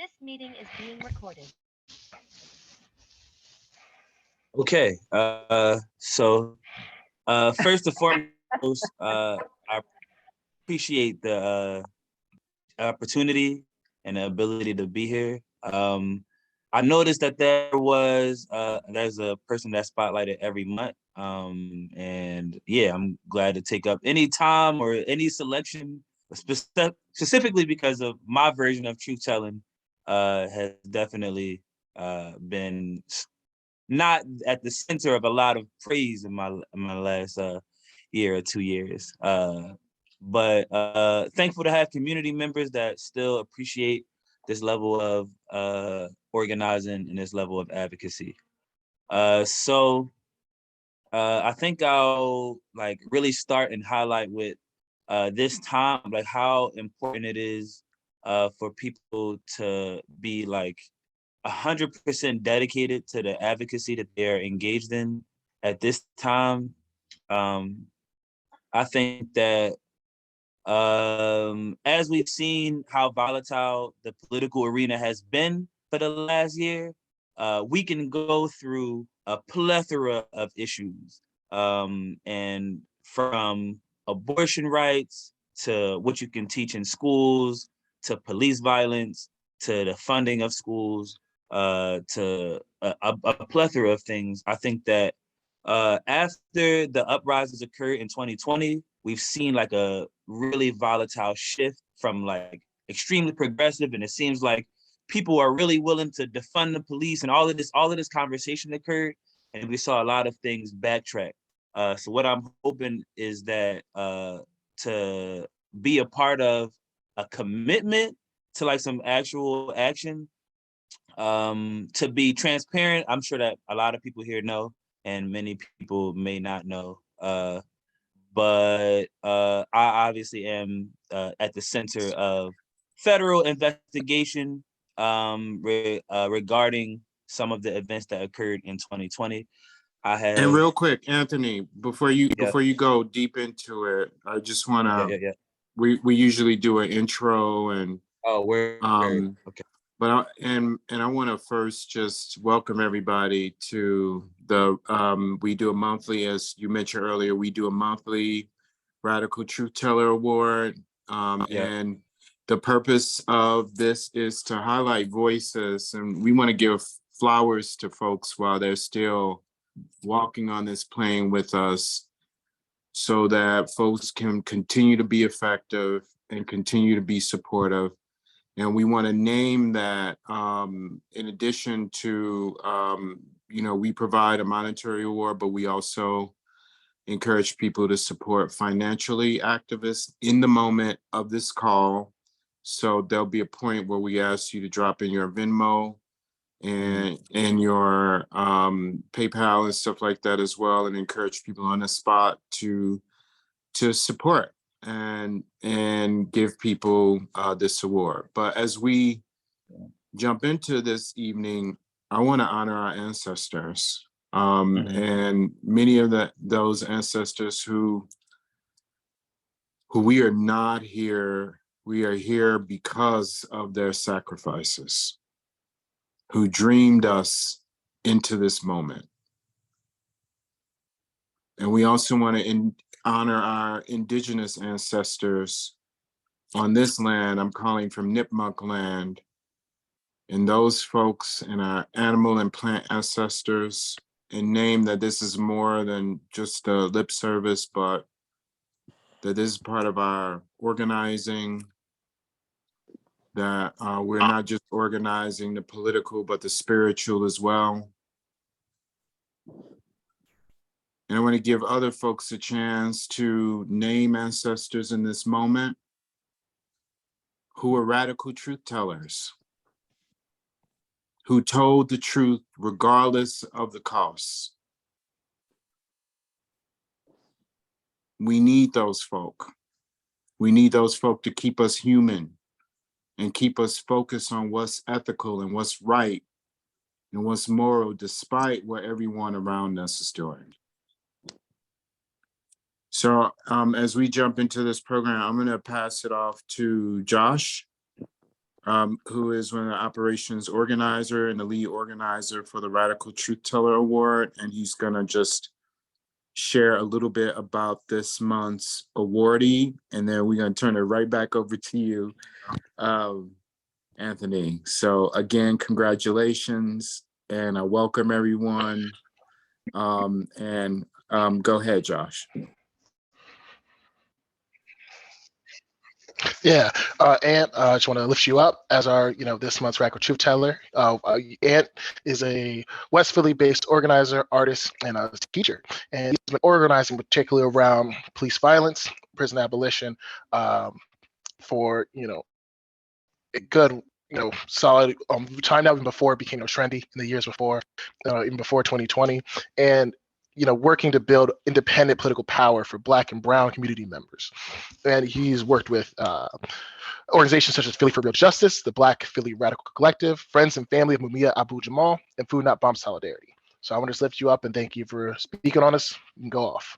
This meeting is being recorded. Okay, first and foremost, I appreciate the opportunity and the ability to be here. I noticed that there's a person that's spotlighted every month, and yeah, I'm glad to take up any time or any selection, specifically because of my version of truth telling, has definitely been not at the center of a lot of praise in my last year or 2 years. But thankful to have community members that still appreciate this level of organizing and this level of advocacy. I think I'll like really start and highlight with this time, like how important it is for people to be like 100% dedicated to the advocacy that they're engaged in at this time. Um, I think that as we've seen how volatile the political arena has been for the last year, we can go through a plethora of issues, and from abortion rights to what you can teach in schools, to police violence, to the funding of schools, to a plethora of things. I think that after the uprisings occurred in 2020, we've seen like a really volatile shift from like extremely progressive, and it seems like people are really willing to defund the police, and all of this conversation occurred, and we saw a lot of things backtrack. So what I'm hoping is that to be a part of a commitment to like some actual action, to be transparent. I'm sure that a lot of people here know, and many people may not know. But I obviously am at the center of federal investigation regarding some of the events that occurred in 2020. I And have, real quick, Anthony, before you yeah, before you go deep into it, I just want yeah, to. yeah, yeah. We usually do an intro and Oh, word. um, Okay. but I want to first just welcome everybody to the we do a monthly, as you mentioned earlier, we do a monthly Radical Truth Teller Award, Yeah. and the purpose of this is to highlight voices, and we want to give flowers to folks while they're still walking on this plane with us, so that folks can continue to be effective and continue to be supportive. And we want to name that, in addition to, we provide a monetary award, but we also encourage people to support financially activists in the moment of this call. So there'll be a point where we ask you to drop in your Venmo and your PayPal and stuff like that as well, and encourage people on the spot to support and give people this award. But as we jump into this evening, I want to honor our ancestors, and many of those ancestors who we are not here. We are here because of their sacrifices, who dreamed us into this moment. And we also want to honor our indigenous ancestors on this land. I'm calling from Nipmuc land, and those folks and our animal and plant ancestors, and name that this is more than just a lip service, but that this is part of our organizing, that we're not just organizing the political, but the spiritual as well. And I want to give other folks a chance to name ancestors in this moment who are radical truth tellers, who told the truth regardless of the costs. We need those folk. We need those folk to keep us human and keep us focused on what's ethical and what's right and what's moral, despite what everyone around us is doing. So as we jump into this program, I'm going to pass it off to Josh. who is one of the operations organizer and the lead organizer for the Radical Truth Teller Award. And he's gonna just share a little bit about this month's awardee, and then we're gonna turn it right back over to you, Anthony. So again, congratulations, and I welcome everyone. Go ahead, Josh. Yeah, Ant, I just want to lift you up as our, this month's Radical Truth Teller. Ant is a West Philly-based organizer, artist, and a teacher, and he's been organizing particularly around police violence, prison abolition, for a good, solid time now, even before it became trendy in the years before, even before 2020, and working to build independent political power for Black and Brown community members. And he's worked with organizations such as Philly for Real Justice, the Black Philly Radical Collective, Friends and Family of Mumia Abu Jamal, and Food Not Bomb Solidarity. So I want to just lift you up and thank you for speaking on us. You can go off.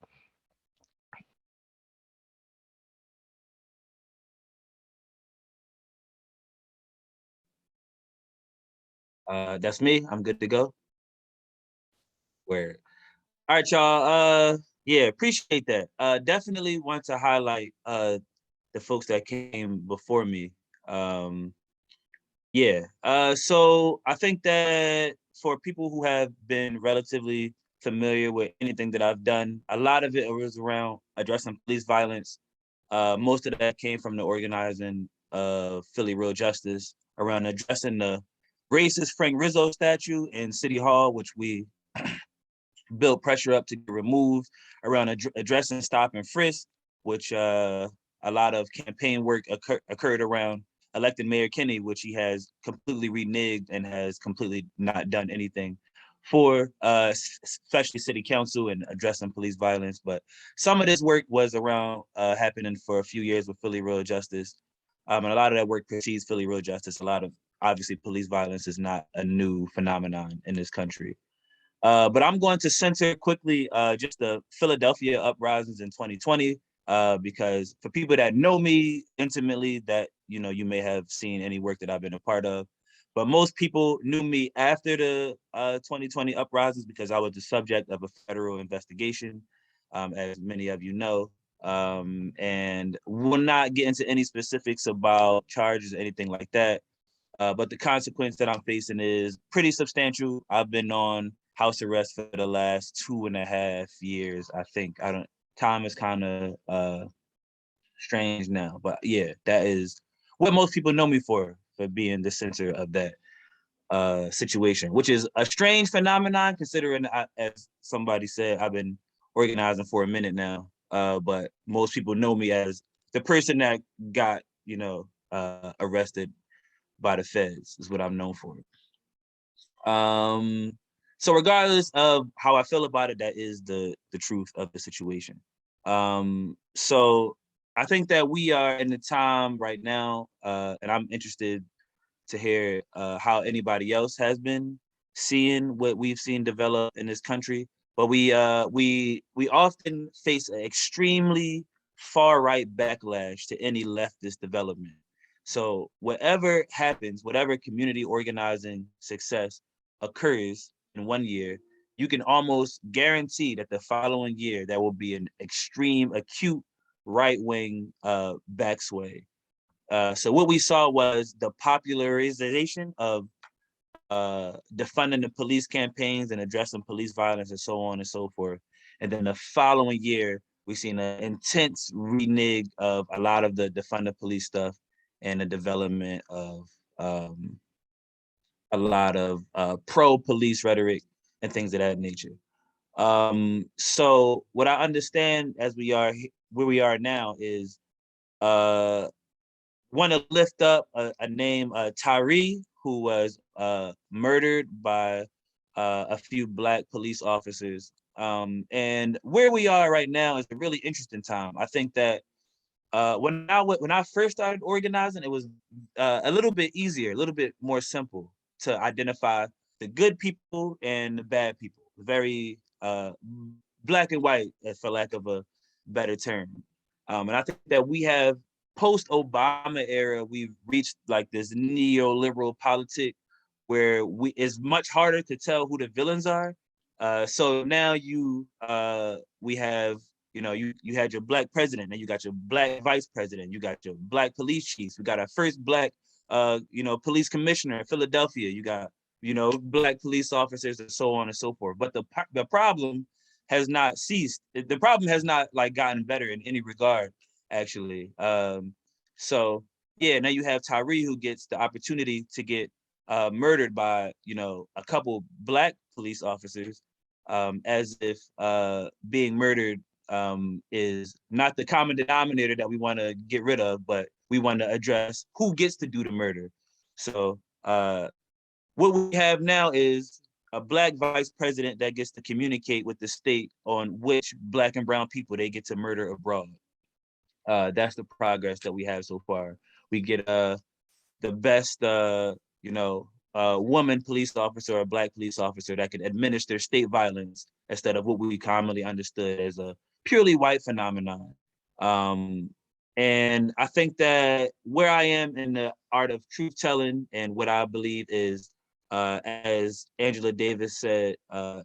That's me. I'm good to go. Where? All right, y'all. Yeah, appreciate that. Definitely want to highlight the folks that came before me. Yeah. So I think that for people who have been relatively familiar with anything that I've done, a lot of it was around addressing police violence. Most of that came from the organizing of Philly Real Justice around addressing the racist Frank Rizzo statue in City Hall, which we built pressure up to get removed, around addressing stop and frisk, which a lot of campaign work occurred around elected Mayor Kinney, which he has completely reneged and has completely not done anything for, especially city council and addressing police violence. But some of this work was around happening for a few years with Philly Real Justice. And a lot of that work precedes Philly Real Justice. A lot of, obviously, police violence is not a new phenomenon in this country. But I'm going to censor quickly just the Philadelphia uprisings in 2020, because for people that know me intimately, that you may have seen any work that I've been a part of. But most people knew me after the 2020 uprisings because I was the subject of a federal investigation, as many of you know. And we'll not get into any specifics about charges or anything like that. But the consequence that I'm facing is pretty substantial. I've been on house arrest for the last 2.5 years, I think. Time is kind of strange now, but yeah, that is what most people know me for being the center of that situation, which is a strange phenomenon considering, as somebody said, I've been organizing for a minute now. But most people know me as the person that got, arrested by the feds, is what I'm known for. So regardless of how I feel about it, that is the truth of the situation. So I think that we are in the time right now, and I'm interested to hear how anybody else has been seeing what we've seen develop in this country. But we often face an extremely far right backlash to any leftist development. So whatever happens, whatever community organizing success occurs in one year, you can almost guarantee that the following year there will be an extreme, acute right-wing backsway. So what we saw was the popularization of defunding the police campaigns and addressing police violence and so on and so forth. And then the following year, we've seen an intense renege of a lot of the defund the police stuff and the development of a lot of pro-police rhetoric and things of that nature. So what I understand as we are where we are now is want to lift up a name, Tyree, who was murdered by a few Black police officers. And where we are right now is a really interesting time. I think that when I first started organizing, it was a little bit easier, a little bit more simple to identify the good people and the bad people. Very black and white, for lack of a better term. And I think that we have post-Obama era, we've reached like this neoliberal politic where it's much harder to tell who the villains are. So now we have, you had your black president, and you got your black vice president, you got your black police chiefs, we got our first black, police commissioner in Philadelphia, you got, black police officers, and so on and so forth. But the problem has not ceased. The problem has not like gotten better in any regard, actually. So yeah, now you have Tyree, who gets the opportunity to get murdered by, a couple black police officers, as if being murdered is not the common denominator that we want to get rid of, but we want to address who gets to do the murder. So what we have now is a black vice president that gets to communicate with the state on which black and brown people they get to murder abroad. That's the progress that we have so far. We get the best, woman police officer or black police officer that can administer state violence instead of what we commonly understood as a purely white phenomenon. And I think that where I am in the art of truth telling, and what I believe is, as Angela Davis said,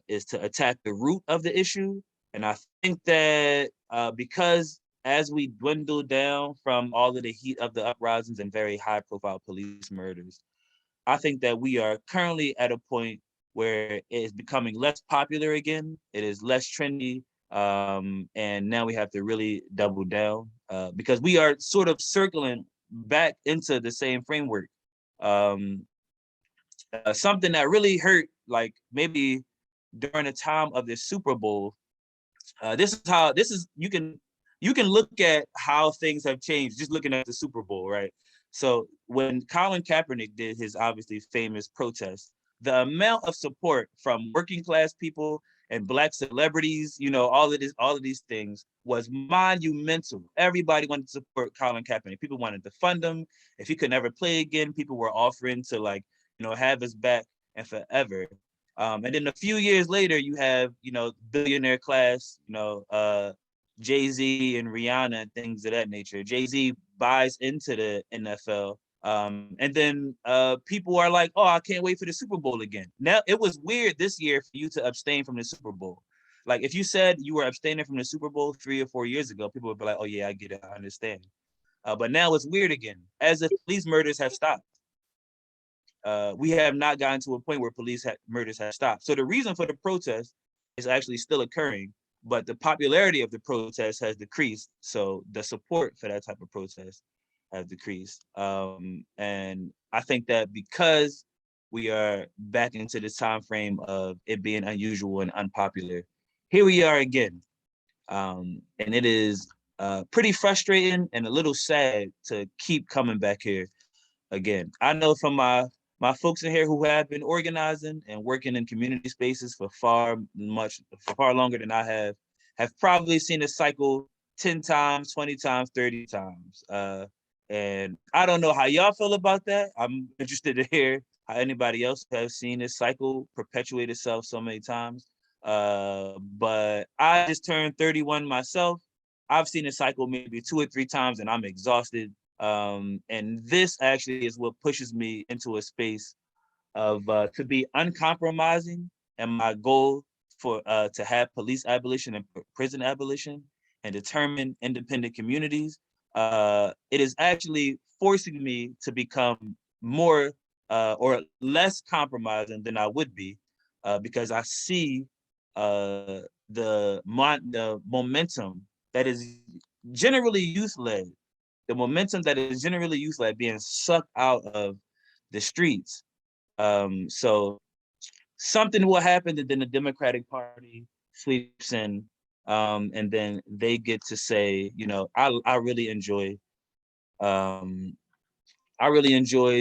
is to attack the root of the issue. And I think that because as we dwindle down from all of the heat of the uprisings and very high profile police murders, I think that we are currently at a point where it is becoming less popular again. It is less trendy. And now we have to really double down because we are sort of circling back into the same framework. Something that really hurt, like maybe during the time of the Super Bowl, you can look at how things have changed just looking at the Super Bowl, right? So when Colin Kaepernick did his obviously famous protest, the amount of support from working class people and black celebrities, all of these things was monumental. Everybody wanted to support Colin Kaepernick. People wanted to fund him. If he could never play again, people were offering to have his back and forever. And then a few years later, you have, billionaire class, Jay-Z and Rihanna and things of that nature. Jay-Z buys into the NFL. And then people are like, oh, I can't wait for the Super Bowl again. Now, it was weird this year for you to abstain from the Super Bowl. Like, if you said you were abstaining from the Super Bowl 3 or 4 years ago, people would be like, oh, yeah, I get it. I understand. But now it's weird again, as if police murders have stopped. We have not gotten to a point where police murders have stopped. So the reason for the protest is actually still occurring, but the popularity of the protest has decreased. So the support for that type of protest has decreased. And I think that because we are back into this time frame of it being unusual and unpopular, here we are again. And it is pretty frustrating and a little sad to keep coming back here again. I know from my folks in here who have been organizing and working in community spaces for far longer than I have probably seen the cycle 10 times, 20 times, 30 times. And I don't know how y'all feel about that. I'm interested to hear how anybody else has seen this cycle perpetuate itself so many times. But I just turned 31 myself. I've seen the cycle maybe 2 or 3 times and I'm exhausted. And this actually is what pushes me into a space of to be uncompromising, and my goal for to have police abolition and prison abolition and determine independent communities. It is actually forcing me to become more or less compromising than I would be, because I see the momentum that is generally youth-led, the momentum that is generally youth-led being sucked out of the streets. So something will happen, and then the Democratic Party sweeps in, and then they get to say, I really enjoy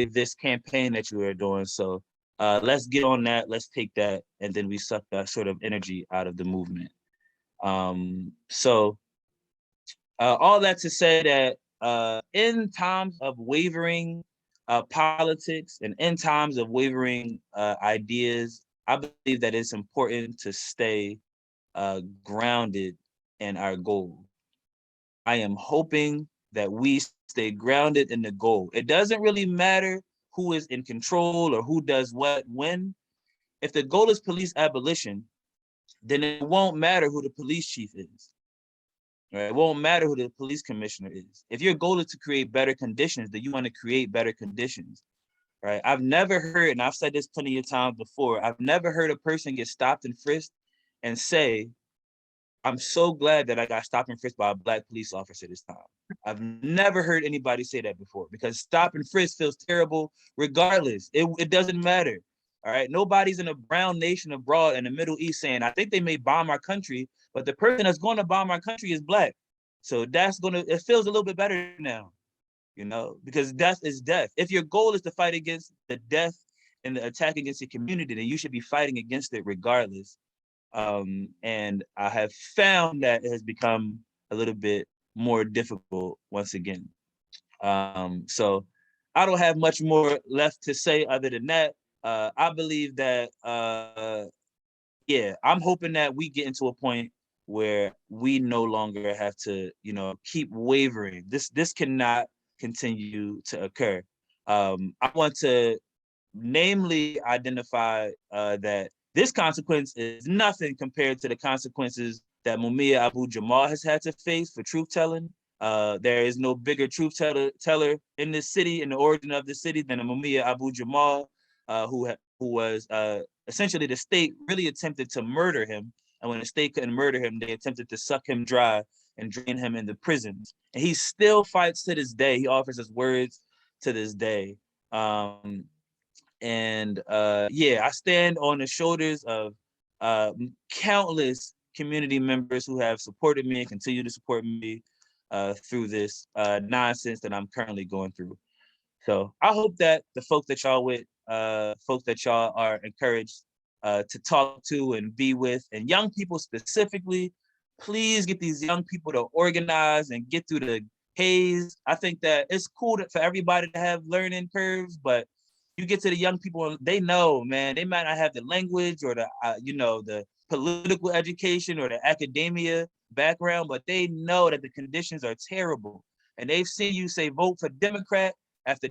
this campaign that you are doing. So let's get on that. Let's take that, and then we suck that sort of energy out of the movement. So all that to say that in times of wavering politics and in times of wavering ideas, I believe that it's important to stay grounded in our goal. I am hoping that we stay grounded in the goal. It doesn't really matter who is in control or who does what when. If the goal is police abolition, then it won't matter who the police chief is. Right? It won't matter who the police commissioner is. If your goal is to create better conditions, then you want to create better conditions. Right? I've never heard, and I've said this plenty of times before, I've never heard a person get stopped and frisked and say, I'm so glad that I got stopped and frisked by a Black police officer this time. I've never heard anybody say that before, because stop and frisk feels terrible regardless. It doesn't matter. All right. Nobody's in a brown nation abroad in the Middle East saying, I think they may bomb our country, but the person that's going to bomb our country is Black. So it feels a little bit better now, because death is death. If your goal is to fight against the death and the attack against the community, then you should be fighting against it regardless. And I have found that it has become a little bit more difficult once again. So I don't have much more left to say other than that. I believe that, I'm hoping that we get into a point where we no longer have to, keep wavering. This cannot continue to occur. I want to namely identify that this consequence is nothing compared to the consequences that Mumia Abu-Jamal has had to face for truth-telling. There is no bigger truth-teller in this city, in the origin of the city, than Mumia Abu-Jamal, who was essentially, the state really attempted to murder him. And when the state couldn't murder him, they attempted to suck him dry and drain him into prisons. And he still fights to this day. He offers his words to this day. I stand on the shoulders of countless community members who have supported me and continue to support me through this nonsense that I'm currently going through. So I hope that the folks that y'all with, folks that y'all are encouraged to talk to and be with, and young people specifically, please get these young people to organize and get through the haze. I think that it's cool for everybody to have learning curves, but you get to the young people, they know, man, they might not have the language or the political education or the academia background, but they know that the conditions are terrible. And they've seen you say, vote for Democrat after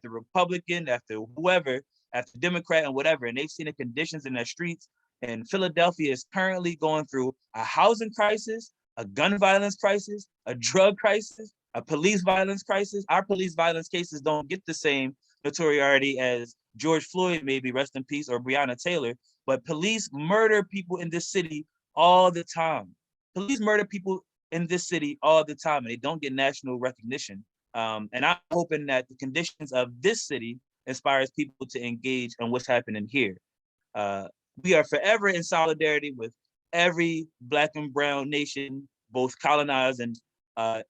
Republican, after whoever, after Democrat and whatever. And they've seen the conditions in their streets. And Philadelphia is currently going through a housing crisis, a gun violence crisis, a drug crisis, a police violence crisis. Our police violence cases don't get the same notoriety as George Floyd, maybe, rest in peace, or Breonna Taylor, but police murder people in this city all the time. Police murder people in this city all the time, and they don't get national recognition. And I'm hoping that the conditions of this city inspires people to engage in what's happening here. We are forever in solidarity with every Black and brown nation, both colonized and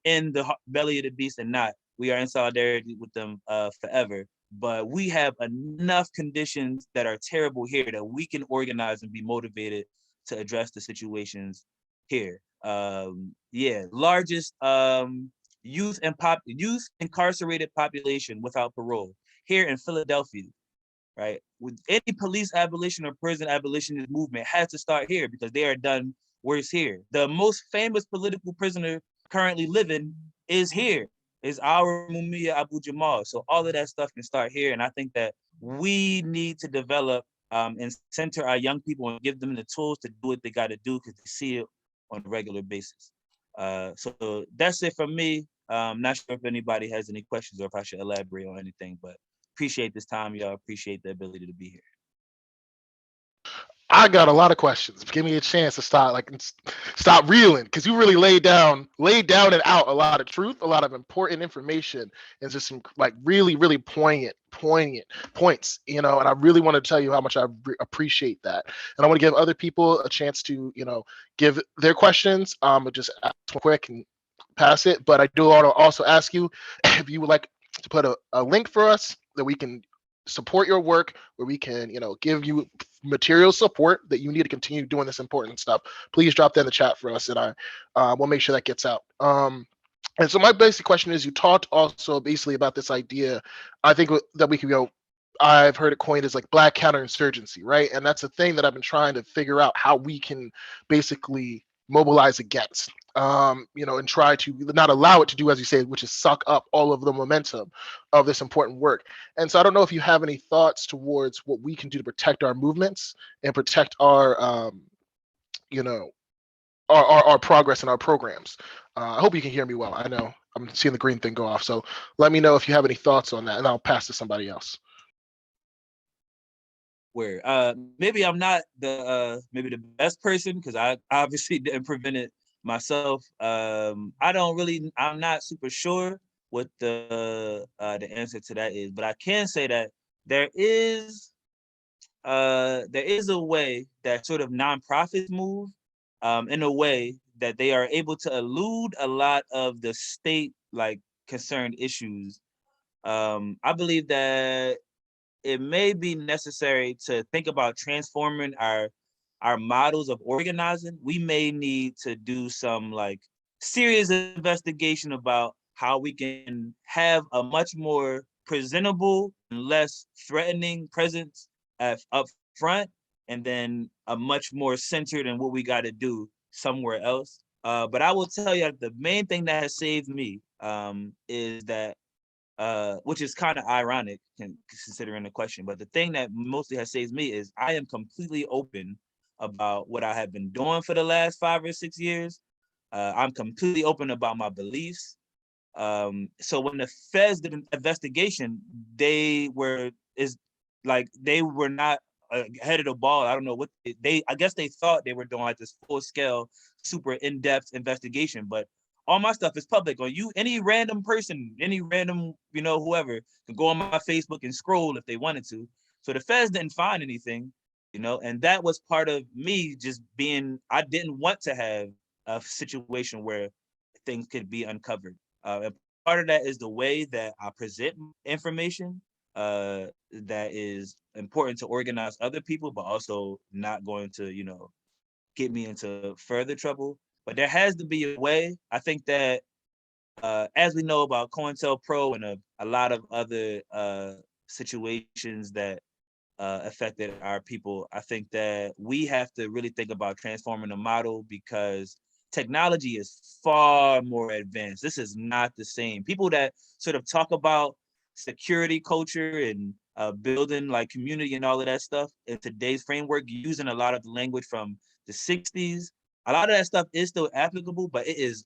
in the belly of the beast and not. We are in solidarity with them forever. But we have enough conditions that are terrible here that we can organize and be motivated to address the situations here. Largest youth incarcerated population without parole here in Philadelphia, right? With any police abolition or prison abolitionist movement has to start here because they are done worse here. The most famous political prisoner currently living is here. Is our Mumia Abu-Jamal. So all of that stuff can start here. And I think that we need to develop and center our young people and give them the tools to do what they got to do because they see it on a regular basis. So that's it from me. Not sure if anybody has any questions or if I should elaborate on anything, but appreciate this time, y'all. Appreciate the ability to be here. I got a lot of questions. Give me a chance to stop reeling, because you really laid down and out a lot of truth, a lot of important information, and just some really, really poignant points. And I really want to tell you how much I appreciate that. And I want to give other people a chance to give their questions. Just ask quick and pass it. But I do want to also ask you if you would like to put a link for us that we can support your work, where we can give you material support that you need to continue doing this important stuff. Please drop that in the chat for us, and we'll make sure that gets out. And so my basic question is, you talked also basically about this idea, I think, that we can go, I've heard it coined as Black counterinsurgency, right? And that's a thing that I've been trying to figure out how we can basically mobilize against. and try to not allow it to do, as you say, which is suck up all of the momentum of this important work. And so I don't know if you have any thoughts towards what we can do to protect our movements and protect our, you know, our progress in our programs. I hope you can hear me well. I know I'm seeing the green thing go off. So let me know if you have any thoughts on that, and I'll pass to somebody else. Where maybe I'm not the maybe the best person because I obviously didn't prevent it myself. I'm not super sure what the answer to that is, but I can say that there is a way that sort of nonprofits move in a way that they are able to elude a lot of the state like concerned issues. I believe that it may be necessary to think about transforming our models of organizing. We may need to do some like serious investigation about how we can have a much more presentable and less threatening presence up front, and then a much more centered in what we got to do somewhere else. But I will tell you, the main thing that has saved me is that which is kind of ironic considering the question. But the thing that mostly has saved me is I am completely open about what I have been doing for the last 5 or 6 years. I'm completely open about my beliefs. So when the feds did an investigation, they were not ahead of the ball. I don't know what I guess they thought they were doing like this full scale, super in depth investigation, but all my stuff is public. On you, any random person, any random whoever can go on my Facebook and scroll if they wanted to. So the feds didn't find anything, and that was part of me just being. I didn't want to have a situation where things could be uncovered. And part of that is the way that I present information that is important to organize other people, but also not going to, get me into further trouble. But there has to be a way. I think that as we know about COINTELPRO and a lot of other situations that affected our people, I think that we have to really think about transforming the model because technology is far more advanced. This is not the same. People that sort of talk about security culture and building like community and all of that stuff in today's framework, using a lot of the language from the 60s. A lot of that stuff is still applicable, but it is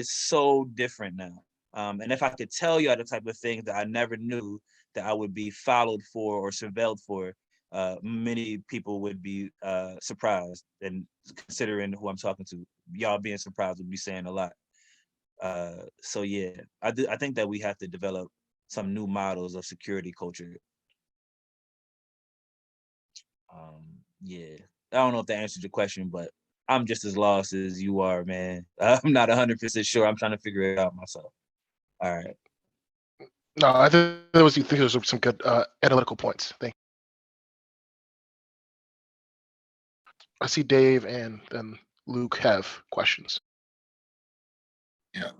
so different now. And if I could tell you the type of things that I never knew that I would be followed for or surveilled for, many people would be surprised. And considering who I'm talking to, y'all being surprised would be saying a lot. So yeah, I think that we have to develop some new models of security culture. Yeah, I don't know if that answers your question, but I'm just as lost as you are, man. I'm not 100% sure. I'm trying to figure it out myself. All right. No, I think those were some good analytical points. Thank you. I see Dave and then Luke have questions. Yeah.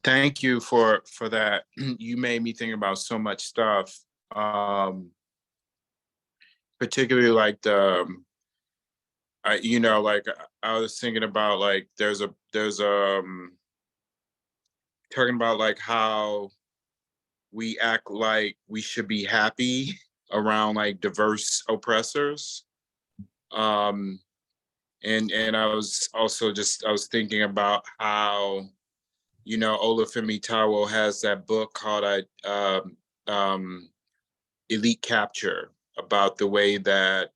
Thank you for that. You made me think about so much stuff. Particularly like like I was thinking about like there's talking about like how we act like we should be happy around like diverse oppressors. And I was also I was thinking about how, Olufemi Taiwo has that book called Elite Capture, about the way that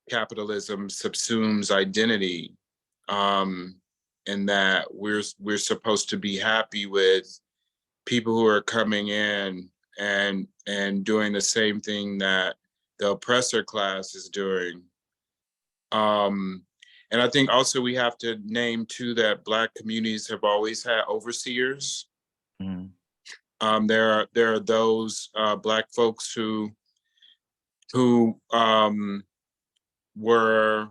capitalism subsumes identity, and that we're supposed to be happy with people who are coming in and doing the same thing that the oppressor class is doing. And I think also we have to name too that Black communities have always had overseers. Mm-hmm. There are those Black folks who were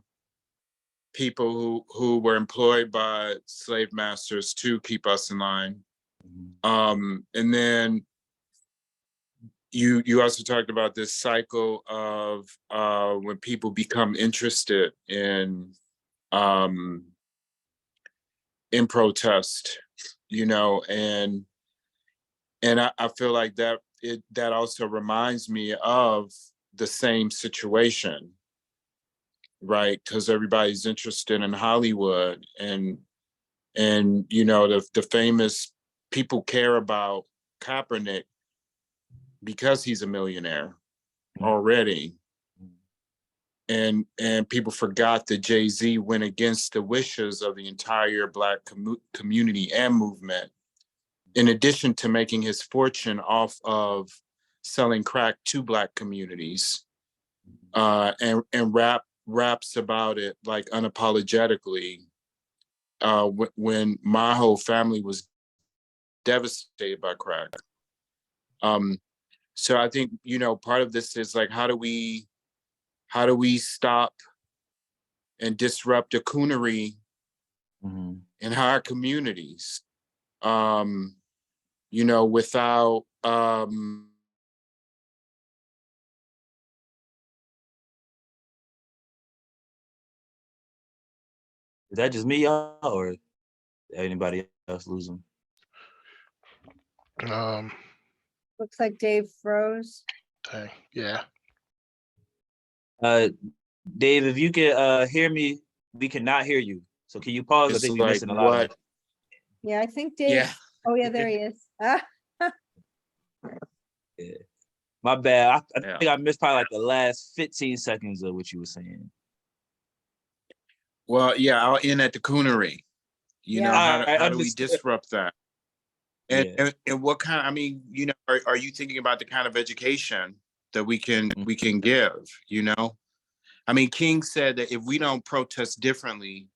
people who were employed by slave masters to keep us in line. Mm-hmm. And then you also talked about this cycle of when people become interested in in protest, and I feel like that also reminds me of the same situation, right? Because everybody's interested in Hollywood, and the famous people care about Kaepernick because he's a millionaire already. And people forgot that Jay-Z went against the wishes of the entire Black community and movement, in addition to making his fortune off of selling crack to Black communities, and raps about it like unapologetically, when my whole family was devastated by crack. So I think, part of this is like, how do we stop and disrupt the coonery in our communities, without Is that just me, y'all, or anybody else losing? Looks like Dave froze. Dang, yeah. Dave, if you can hear me, we cannot hear you. So can you pause? I it's think we're like missing a lot of what it. Yeah, I think Dave. yeah Oh yeah, there he is. Ah, Yeah. My bad. I Yeah. think I missed probably like the last 15 seconds of what you were saying. well, yeah, I'll end at the coonery. Yeah. How do we Understood. disrupt that? And, Yeah. and what kind, I mean, are you thinking about the kind of education that we can give, I mean, King said that if we don't protest differently,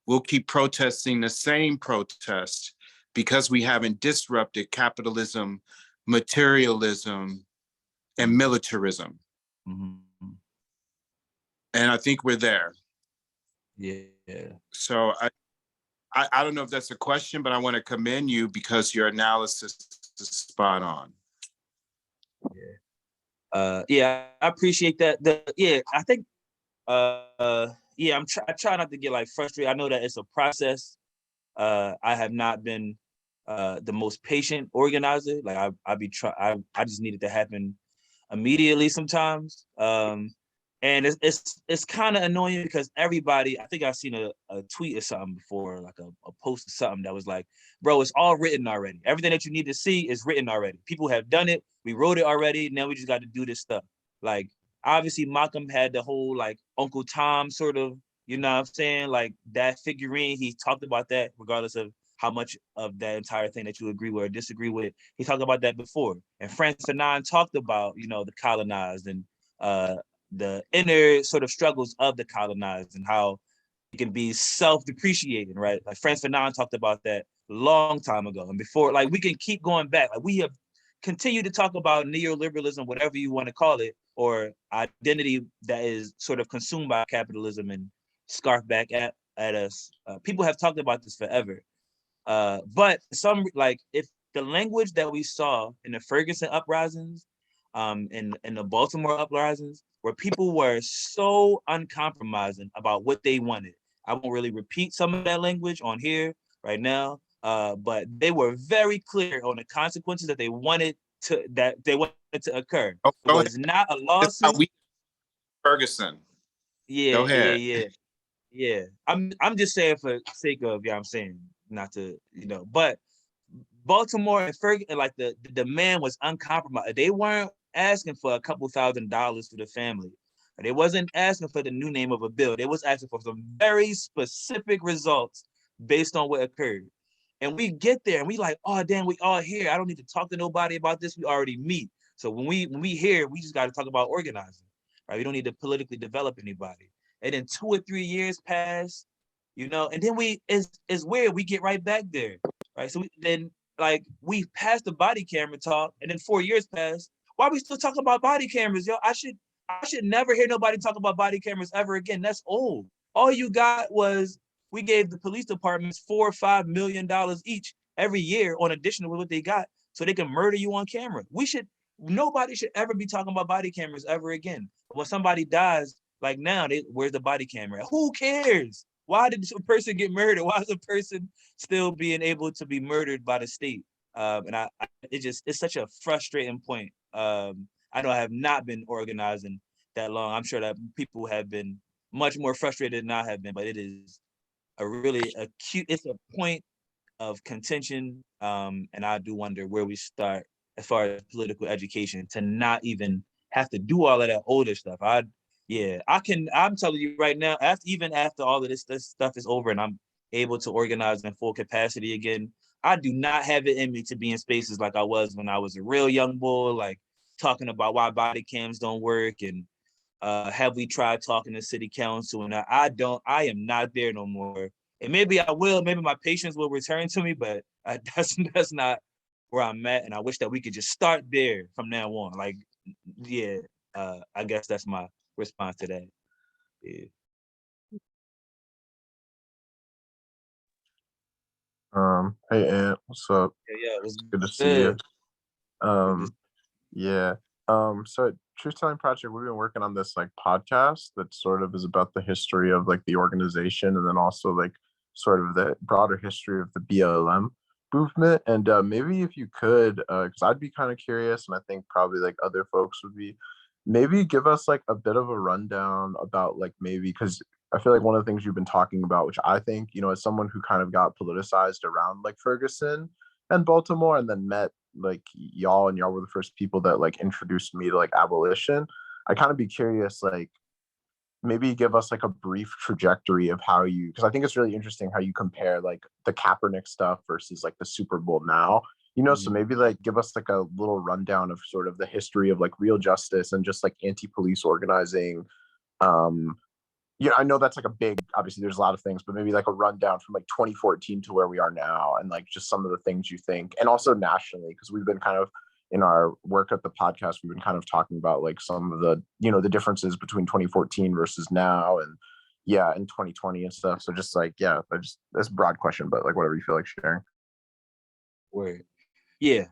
we'll keep protesting the same protest because we haven't disrupted capitalism, materialism, and militarism. Mm-hmm. And I think we're there. Yeah. So I don't know if that's a question, but I want to commend you because your analysis is spot on. Yeah, I appreciate that. I think I try not to get like frustrated. I know that it's a process. I have not been the most patient organizer. Like I just need it to happen immediately sometimes. And it's kind of annoying because everybody, I think I've seen a tweet or something before, like a post or something that was like, bro, it's all written already. Everything that you need to see is written already. People have done it. We wrote it already. Now we just got to do this stuff. Like, obviously Malcolm had the whole like Uncle Tom sort of, you know what I'm saying? Like that figurine, he talked about that regardless of how much of that entire thing that you agree with or disagree with. He talked about that before. And Frantz Fanon talked about, the colonized and the inner sort of struggles of the colonized and how it can be self-depreciating, right? Like Frantz Fanon talked about that a long time ago. And before, like we can keep going back. Like we have continued to talk about neoliberalism, whatever you want to call it, or identity that is sort of consumed by capitalism and scarfed back at us. People have talked about this forever. But if the language that we saw in the Ferguson uprisings, in the Baltimore uprisings, where people were so uncompromising about what they wanted. I won't really repeat some of that language on here right now, but they were very clear on the consequences that they wanted to occur. Oh, It was not a lawsuit. Ferguson. Yeah, Go ahead. yeah. I'm just saying for the sake of, I'm saying not to, but Baltimore and Ferguson, like the demand was uncompromised. They weren't asking for a couple $1,000s for the family. They wasn't asking for the new name of a bill. They was asking for some very specific results based on what occurred. And we get there and we like, oh damn, we all here. I don't need to talk to nobody about this. We already meet. So when we here, we just got to talk about organizing, right? We don't need to politically develop anybody. And then 2 or 3 years pass, and then it's weird. We get right back there, right? So we passed the body camera talk, and then 4 years pass. Why are we still talking about body cameras, yo? I should never hear nobody talk about body cameras ever again. That's old. All you got was we gave the police departments $4 or $5 million each every year on addition to what they got, so they can murder you on camera. Nobody should ever be talking about body cameras ever again. When somebody dies, like now, where's the body camera? Who cares? why did a person get murdered? Why is a person still being able to be murdered by the state? And it's such a frustrating point. I know I have not been organizing that long. I'm sure that people have been much more frustrated than I have been, but it is a really acute, it's a point of contention. And I do wonder where we start as far as political education to not even have to do all of that older stuff. I'm telling you right now, even after all of this stuff is over and I'm able to organize in full capacity again, I do not have it in me to be in spaces like I was when I was a real young boy, like talking about why body cams don't work and have we tried talking to city council? And I am not there no more. And maybe I will, maybe my patience will return to me, but that's not where I'm at. And I wish that we could just start there from now on. Like, yeah, I guess that's my response to that. Yeah. Hey Ant, what's up? Yeah, it was Good to see you. good. Yeah. So at Truth Telling Project, we've been working on this like podcast that sort of is about the history of like the organization and then also like sort of the broader history of the BLM movement. And maybe if you could, because I'd be kind of curious, and I think probably like other folks would be, maybe give us like a bit of a rundown about like maybe because I feel like one of the things you've been talking about, which I think, you know, as someone who kind of got politicized around like Ferguson and Baltimore and then met like y'all, and y'all were the first people that like introduced me to like abolition. I kind of be curious, like maybe give us like a brief trajectory of how you, because I think it's really interesting how you compare like the Kaepernick stuff versus like the Super Bowl now, you know. So maybe like give us like a little rundown of sort of the history of like real justice and just like anti-police organizing. Yeah, I know that's like a big, obviously there's a lot of things, but maybe like a rundown from like 2014 to where we are now and like just some of the things you think, and also nationally, because we've been kind of in our work at the podcast, we've been kind of talking about like some of the, you know, the differences between 2014 versus now and yeah, in 2020 and stuff. So just like, yeah, that's a broad question, but like whatever you feel like sharing. Word. Yeah.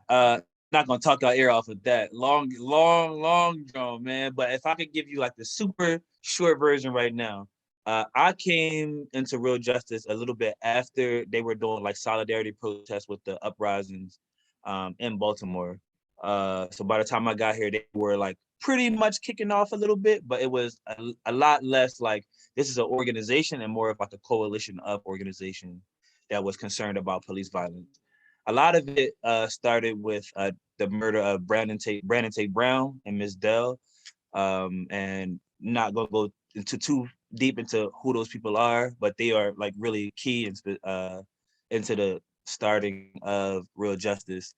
Not gonna talk our ear off of that. Long drawn, man. But if I could give you like the super short version right now, I came into Real Justice a little bit after they were doing like solidarity protests with the uprisings in Baltimore. So by the time I got here, they were like pretty much kicking off a little bit, but it was a lot less like this is an organization and more of like a coalition of organizations that was concerned about police violence. A lot of it started with the murder of Brandon Tate Brown and Miss Dell, and not gonna go into too deep into who those people are, but they are like really key into the starting of Real Justice.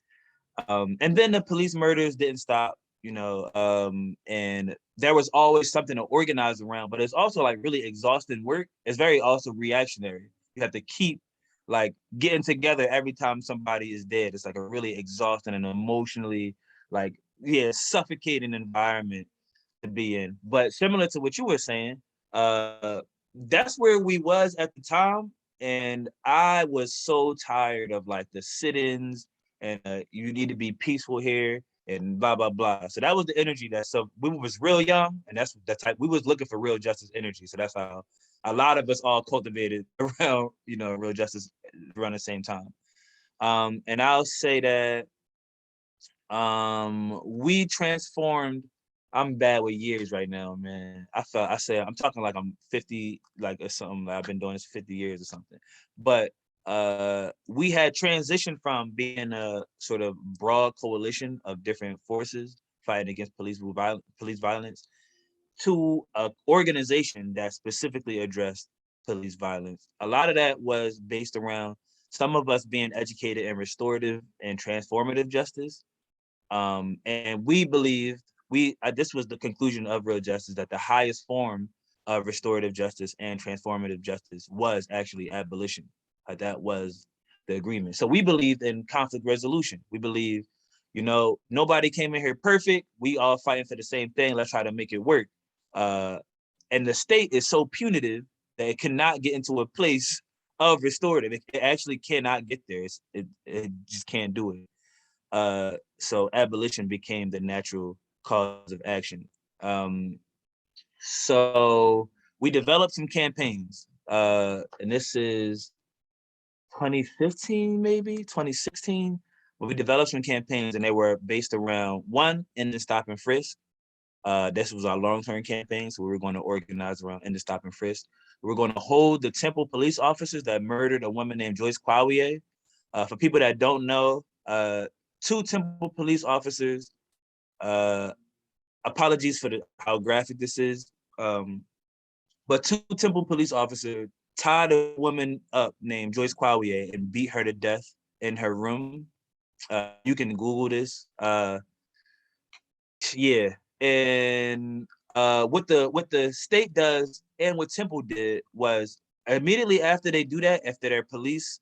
And then the police murders didn't stop, you know, and there was always something to organize around, but it's also like really exhausting work. It's very also reactionary. You have to keep like getting together every time somebody is dead. It's like a really exhausting and emotionally like, yeah, suffocating environment to be in. But similar to what you were saying, that's where we was at the time. And I was so tired of like the sit-ins and you need to be peaceful here and blah blah blah. So that was the energy that, so we was real young, and that's the type we was looking for real justice energy. So that's how a lot of us all cultivated around, you know, real justice around the same time. And I'll say that we transformed. I'm bad with years right now, man. I'm talking like I'm 50, like or something. Like I've been doing this for 50 years or something. But we had transitioned from being a sort of broad coalition of different forces fighting against police violence to an organization that specifically addressed police violence. A lot of that was based around some of us being educated in restorative and transformative justice. And we believed this was the conclusion of Real Justice, that the highest form of restorative justice and transformative justice was actually abolition. That was the agreement. So we believed in conflict resolution. We believe, you know, nobody came in here perfect. We all fighting for the same thing. Let's try to make it work. And the state is so punitive that it cannot get into a place of restorative. It actually cannot get there. It just can't do it. So abolition became the natural cause of action. So we developed some campaigns. and this is 2015, maybe 2016, where we developed some campaigns, and they were based around one, end the stop and frisk. This was our long-term campaign, so we were going to organize around end the stop and frisk. We were going to hold the Temple police officers that murdered a woman named Joyce Kwawie. For people that don't know, two Temple police officers. Apologies for how graphic this is, but two Temple police officers tied a woman up named Joyce Kwawie and beat her to death in her room. You can Google this. Yeah, and what the state does and what Temple did was immediately after they do that, after their police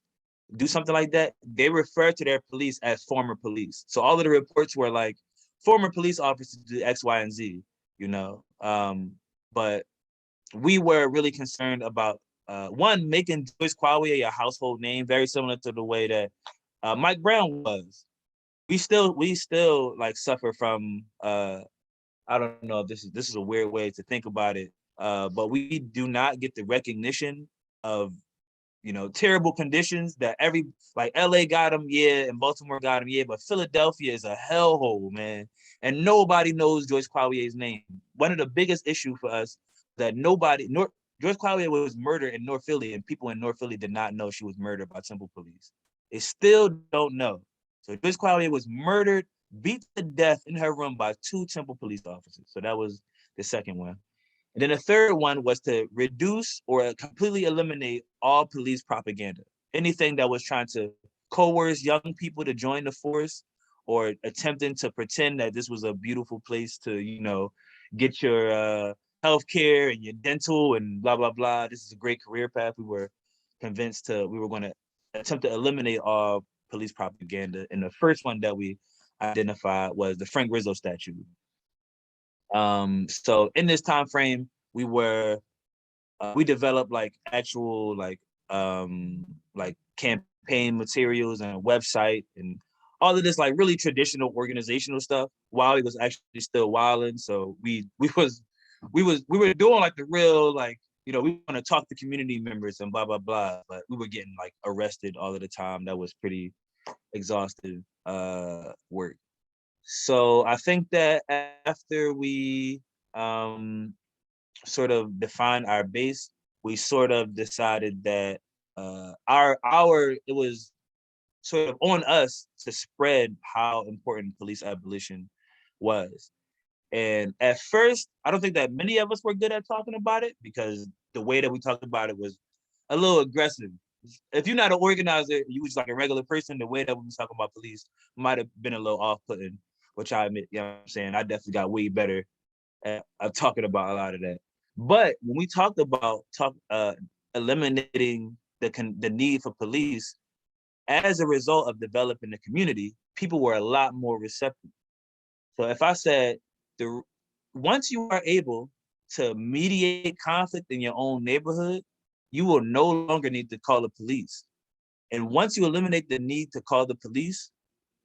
do something like that, they refer to their police as former police. So all of the reports were like former police officers do X, Y, and Z, you know. But we were really concerned about one, making Joyce Kwawie a household name, very similar to the way that Mike Brown was. We still like suffer from I don't know if this is a weird way to think about it, but we do not get the recognition of, you know, terrible conditions that like LA got them, yeah, and Baltimore got them, yeah, but Philadelphia is a hellhole, man. And nobody knows Joyce Kwawie's name. One of the biggest issues for us that Joyce Kwawie was murdered in North Philly, and people in North Philly did not know she was murdered by Temple police. They still don't know. So Joyce Kwawie was murdered, beat to death in her room by two Temple police officers. So that was the second one. And then the third one was to reduce or completely eliminate all police propaganda. Anything that was trying to coerce young people to join the force or attempting to pretend that this was a beautiful place to, you know, get your healthcare and your dental and blah, blah, blah. This is a great career path. We were convinced we were going to attempt to eliminate all police propaganda. And the first one that we identified was the Frank Rizzo statue. So in this time frame, we developed like actual like campaign materials and a website and all of this like really traditional organizational stuff while he was actually still wilding. So we were doing like the real, like, you know, we want to talk to community members and blah blah blah, but we were getting like arrested all of the time. That was pretty exhaustive work. So I think that after we sort of defined our base, we sort of decided that it was sort of on us to spread how important police abolition was. And at first, I don't think that many of us were good at talking about it because the way that we talked about it was a little aggressive. If you're not an organizer, you was like a regular person, the way that we was talking about police might have been a little off-putting, which I admit, you know what I'm saying? I definitely got way better at talking about a lot of that. But when we talked about eliminating the need for police, as a result of developing the community, people were a lot more receptive. So if I said, once you are able to mediate conflict in your own neighborhood, you will no longer need to call the police. And once you eliminate the need to call the police,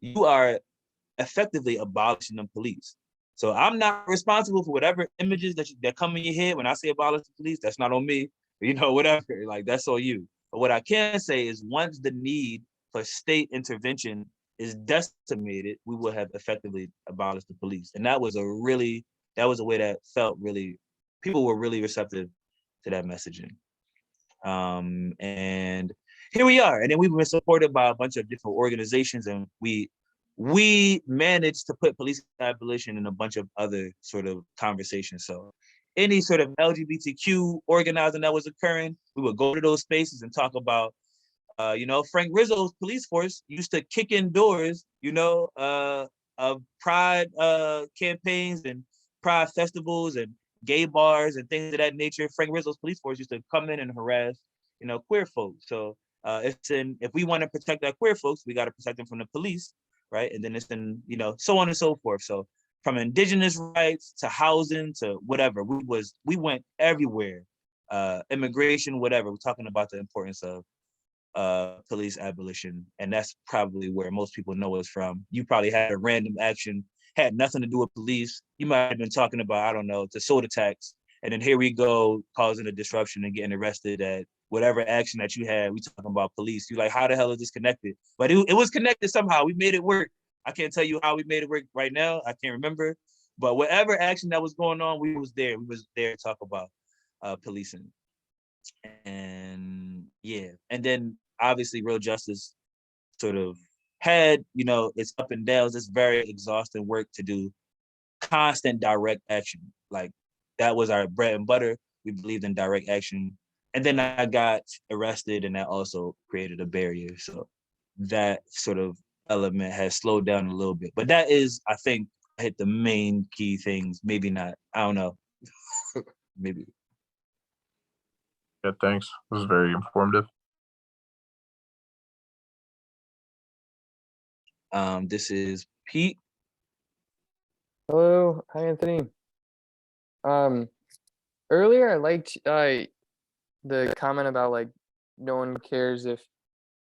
you are effectively abolishing the police. So I'm not responsible for whatever images that come in your head when I say abolish the police. That's not on me, you know, whatever, like that's on you. But what I can say is once the need for state intervention is decimated, we will have effectively abolished the police. And that was a way that felt really, people were really receptive to that messaging. And here we are. And then we've been supported by a bunch of different organizations, and we managed to put police abolition in a bunch of other sort of conversations. So any sort of LGBTQ organizing that was occurring, we would go to those spaces and talk about, you know, Frank Rizzo's police force used to kick in doors, you know, of pride campaigns and pride festivals and gay bars and things of that nature. Frank Rizzo's police force used to come in and harass, you know, queer folks. So if we want to protect our queer folks, we got to protect them from the police, right? And then it's in, you know, so on and so forth. So from indigenous rights to housing to whatever, we went everywhere, immigration, whatever. We're talking about the importance of police abolition, and that's probably where most people know us from. You probably had a random action, had nothing to do with police. You might have been talking about, I don't know, the soda tax, And then here we go causing a disruption and getting arrested at whatever action that you had. We talking about police. You like, how the hell is this connected? But it was connected somehow. We made it work. I can't tell you how we made it work right now. I can't remember. But whatever action that was going on, we was there. We was there to talk about policing. And yeah. And then obviously real justice sort of had, its up and downs. It's very exhausting work to do. Constant direct action. Like that was our bread and butter. We believed in direct action. And then I got arrested, and that also created a barrier. So that sort of element has slowed down a little bit. But that is, I think, I hit the main key things. Maybe not. I don't know. Maybe. Yeah, thanks. This was very informative. This is Pete. Hello, hi Anthony. Earlier I liked the comment about like no one cares if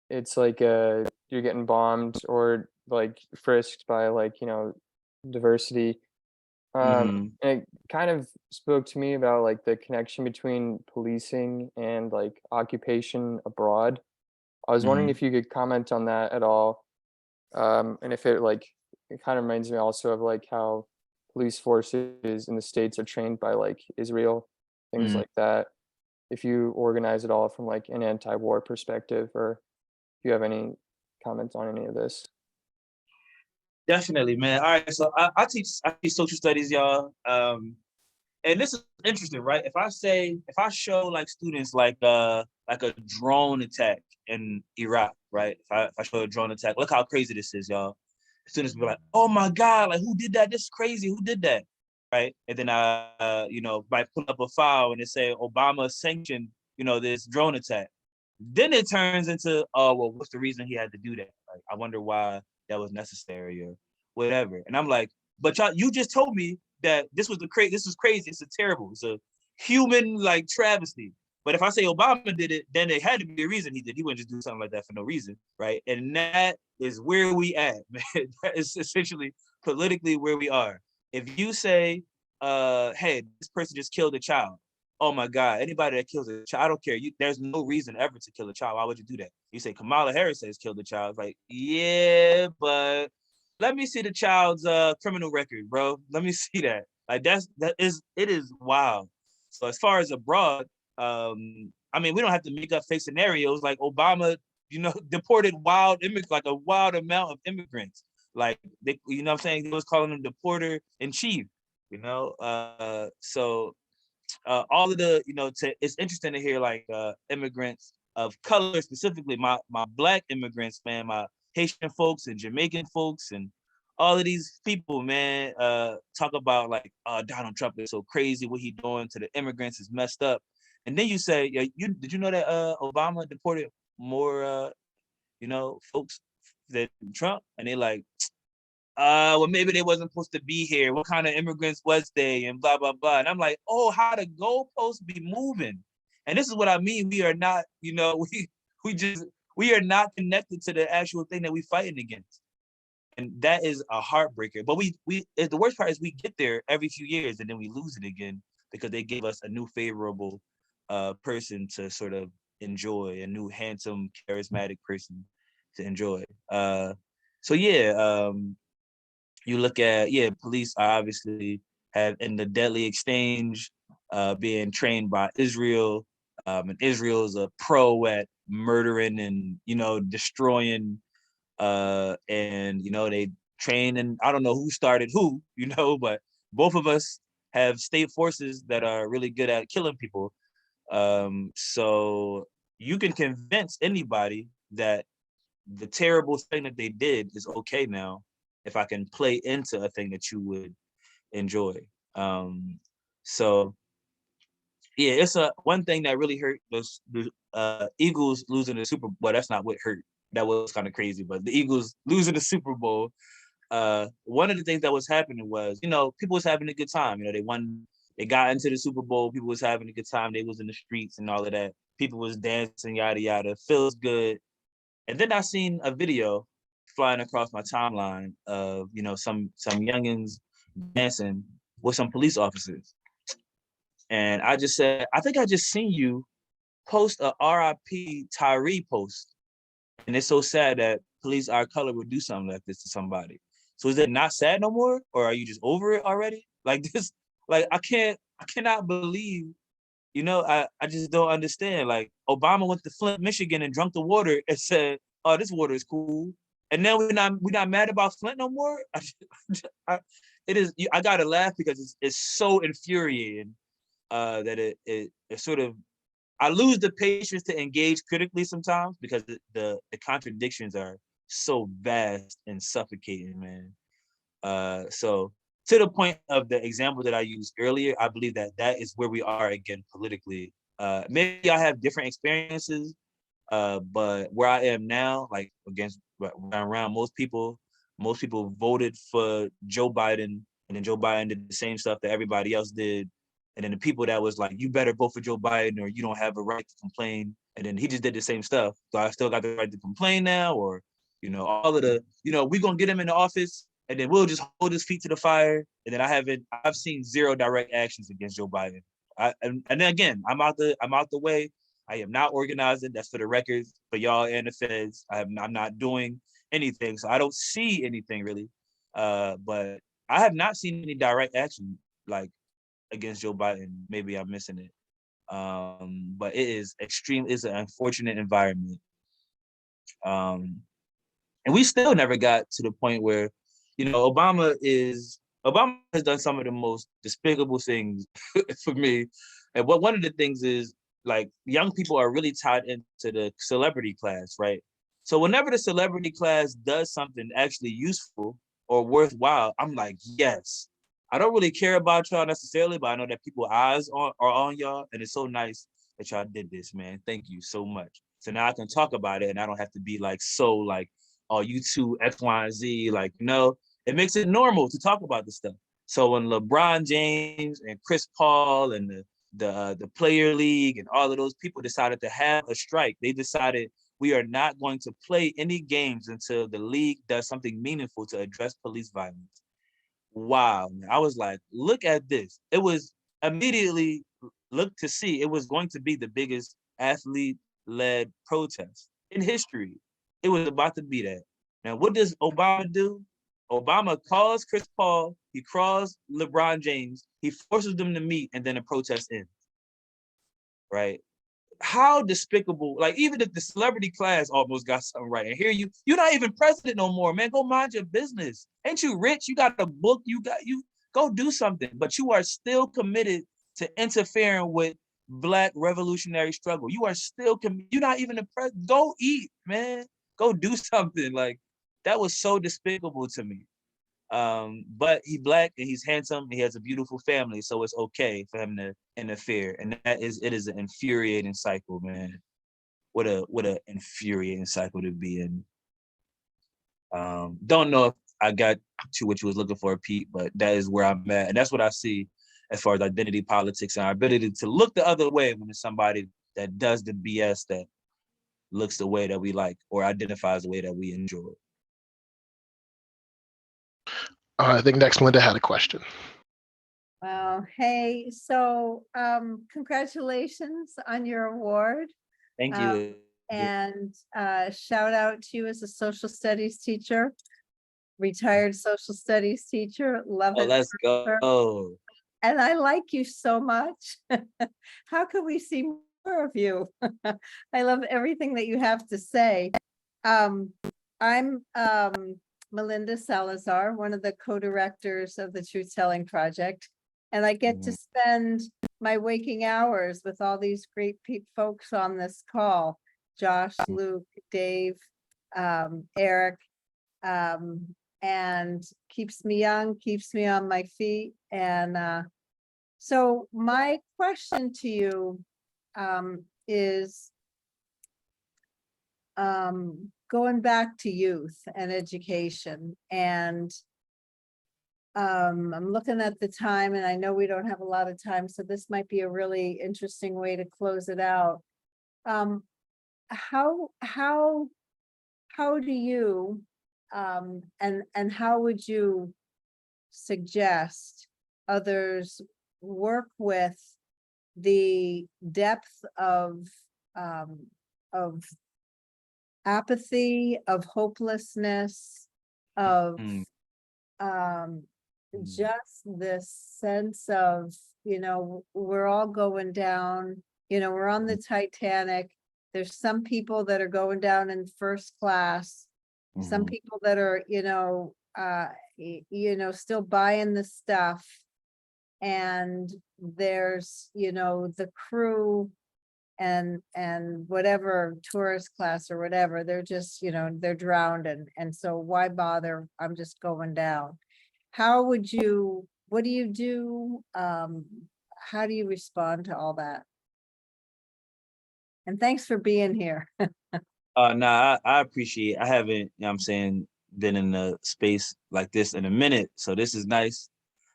it's like you're getting bombed or like frisked by like diversity. And it kind of spoke to me about like the connection between policing and like occupation abroad. I was wondering if you could comment on that at all. And if it kind of reminds me also of like how police forces in the States are trained by like Israel, things like that. If you organize it all from like an anti-war perspective, or if you have any comments on any of this. Definitely, man. All right, so I teach social studies, y'all. And this is interesting, right? If I show like students like a drone attack in Iraq, right? If I show a drone attack, look how crazy this is, y'all. Students will be like, "Oh my God, like who did that? This is crazy. Who did that?" Right? And then might pull up a file and it say Obama sanctioned, this drone attack. Then it turns into, oh well, what's the reason he had to do that? Like, I wonder why that was necessary or whatever. And I'm like, but y'all, you just told me that this was crazy. It's it's a human like travesty. But if I say Obama did it, then it had to be a reason he did. He wouldn't just do something like that for no reason, right? And that is where we at, man. That is essentially politically where we are. If you say, hey, this person just killed a child. Oh my God, anybody that kills a child, I don't care. There's no reason ever to kill a child. Why would you do that? You say Kamala Harris has killed a child. It's like, yeah, but let me see the child's criminal record, bro. Let me see that. Like it is wild. So as far as abroad, I mean, we don't have to make up fake scenarios. Like Obama, deported like a wild amount of immigrants. Like they, what I'm saying? He was calling them deporter in chief. So all of the, it's interesting to hear like immigrants of color, specifically my Black immigrants, man, my Haitian folks and Jamaican folks and all of these people, man, talk about like, Donald Trump is so crazy. What he doing to the immigrants is messed up. And then you say, yeah, did you know that Obama deported more, folks than Trump? And they're like, well, maybe they wasn't supposed to be here. What kind of immigrants was they? And blah, blah, blah. And I'm like, oh, how the goalposts be moving. And this is what I mean. We are not, we are not connected to the actual thing that we fighting against. And that is a heartbreaker. But the worst part is we get there every few years and then we lose it again because they give us a new favorable person to sort of enjoy, a new handsome, charismatic person to enjoy. So yeah, you look at, police obviously have in the deadly exchange, being trained by Israel. And Israel is a pro at murdering and, destroying. And, they train, and I don't know who started who, but both of us have state forces that are really good at killing people. So you can convince anybody that the terrible thing that they did is okay now if I can play into a thing that you would enjoy. So yeah, it's one thing that really hurt was the Eagles losing the Super Bowl. Well, that's not what hurt. That was kind of crazy, but the Eagles losing the Super Bowl. One of the things that was happening was, people was having a good time. They won. They got into the Super Bowl. People was having a good time. They was in the streets and all of that. People was dancing, yada yada. Feels good. And then I seen a video flying across my timeline of, some youngins dancing with some police officers. And I just said, I think I just seen you post a RIP Tyree post. And it's so sad that police our color would do something like this to somebody. So is it not sad no more? Or are you just over it already? Like this, like I cannot believe, I just don't understand. Like Obama went to Flint, Michigan and drank the water and said, oh, this water is cool. And then we're not mad about Flint no more. I gotta laugh because it's so infuriating that it sort of I lose the patience to engage critically sometimes because the contradictions are so vast and suffocating, man. So to the point of the example that I used earlier, I believe that is where we are again politically. Maybe I have different experiences, but where I am now, like against where I'm around most people voted for Joe Biden, and then Joe Biden did the same stuff that everybody else did. And then the people that was like, you better vote for Joe Biden or you don't have a right to complain. And then he just did the same stuff. So I still got the right to complain now, or, all of the, we're going to get him in the office and then we'll just hold his feet to the fire. And then I've seen zero direct actions against Joe Biden. And then again, I'm out the way. I am not organizing. That's for the records, for y'all and the feds. I'm not doing anything. So I don't see anything really. But I have not seen any direct action like against Joe Biden. Maybe I'm missing it. But it's an unfortunate environment. And we still never got to the point where, Obama has done some of the most despicable things for me. And one of the things is like young people are really tied into the celebrity class, right? So whenever the celebrity class does something actually useful or worthwhile, I'm like, yes. I don't really care about y'all necessarily, but I know that people's eyes are on y'all, and it's so nice that y'all did this, man. Thank you so much. So now I can talk about it, and I don't have to be like so like, oh, you two X, Y, and Z. Like, it makes it normal to talk about this stuff. So when LeBron James and Chris Paul and the player league and all of those people decided to have a strike, they decided we are not going to play any games until the league does something meaningful to address police violence. Wow, man. I was like, look at this. It was immediately look to see it was going to be the biggest athlete-led protest in history. It was about to be that. Now, what does Obama do? Obama calls Chris Paul, he calls LeBron James, he forces them to meet, and then the protest ends. Right? How despicable, like even if the celebrity class almost got something right, and here you're not even president no more, man. Go mind your business. Ain't you rich? You got a book, you go do something, but you are still committed to interfering with Black revolutionary struggle. You are still you're not even the president. Go eat, man. Go do something. Like that was so despicable to me. But he's Black and he's handsome and he has a beautiful family, so it's okay for him to interfere. And it is an infuriating cycle, man. What a infuriating cycle to be in. Don't know if I got to what you was looking for, Pete, but that is where I'm at. And that's what I see as far as identity politics and our ability to look the other way when it's somebody that does the BS that looks the way that we like or identifies the way that we enjoy. I think next Linda had a question. Wow. Hey, so congratulations on your award. Thank you. And shout out to you as a social studies teacher, retired social studies teacher. Love Oh, it. let's go. And I like you so much. How could we see more of you? I love everything that you have to say. I'm Melinda Salazar, one of the co-directors of the Truth Telling Project. And I get to spend my waking hours with all these great folks on this call. Josh, Luke, Dave, Eric, and keeps me young, keeps me on my feet. And so my question to you is going back to youth and education. And I'm looking at the time and I know we don't have a lot of time, so this might be a really interesting way to close it out. How do you and how would you suggest others work with the depth of apathy, of hopelessness, of Mm, um mm, just this sense of, we're all going down, we're on the Titanic. There's some people that are going down in first class, some mhm. people that are, still buying the stuff. And there's, the crew and whatever tourist class or whatever, they're just, they're drowned, and so why bother? I'm just going down. What do you do? How do you respond to all that? And thanks for being here. Nah, I appreciate. I haven't, you know what I'm saying, been in a space like this in a minute. So this is nice.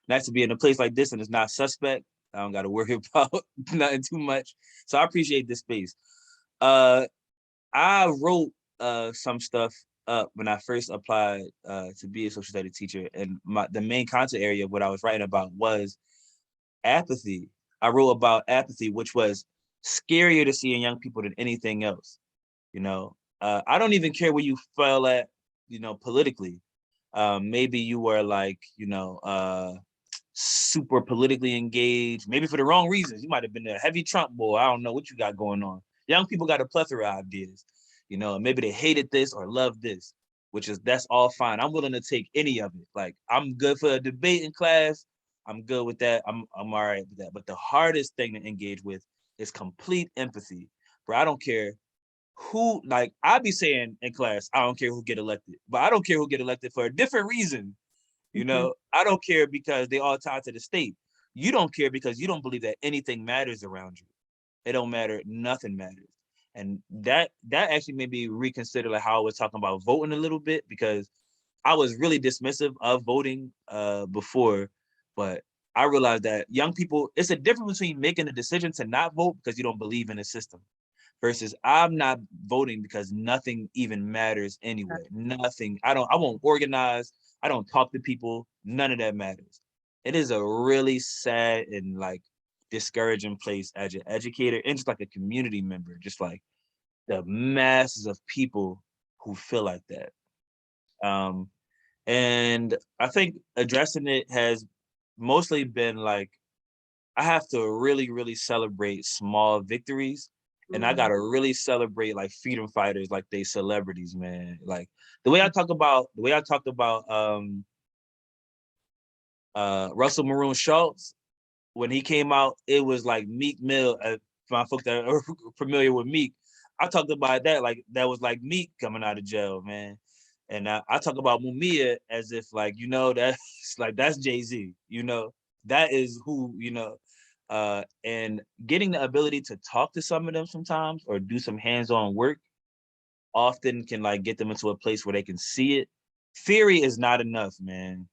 Nice to be in a place like this and it's not suspect. I don't gotta worry about nothing too much. So I appreciate this space. Uh I wrote some stuff up when I first applied to be a social studies teacher. And the main content area of what I was writing about was apathy. I wrote about apathy, which was scarier to see in young people than anything else. I don't even care where you fell at, politically. Maybe you were like, super politically engaged, maybe for the wrong reasons. You might have been a heavy Trump boy. I don't know what you got going on. Young people got a plethora of ideas, maybe they hated this or loved this, that's all fine. I'm willing to take any of it. Like, I'm good for a debate in class. I'm good with that. I'm all right with that. But the hardest thing to engage with is complete empathy. Bro, I don't care who, like, I be saying in class, I don't care who get elected, but I don't care who get elected for a different reason. I don't care because they all tied to the state. You don't care because you don't believe that anything matters around you. It don't matter. Nothing matters. And that actually made me reconsider like how I was talking about voting a little bit, because I was really dismissive of voting before, but I realized that young people, it's a difference between making a decision to not vote because you don't believe in the system versus I'm not voting because nothing even matters anyway. Nothing. I won't organize. I don't talk to people. None of that matters. It is a really sad and like discouraging place as an educator and just like a community member, just like the masses of people who feel like that. And I think addressing it has mostly been like, I have to really, really celebrate small victories. And I Mm. gotta really celebrate like freedom fighters, like they celebrities, man. Like the way I talked about Russell Maroon Schultz when he came out, it was like Meek Mill. My folks that are familiar with Meek, I talked about that like that was like Meek coming out of jail, man. And I talk about Mumia as if like that's like that's Jay-Z, that is who and getting the ability to talk to some of them sometimes or do some hands-on work often can like get them into a place where they can see it. Theory is not enough, man.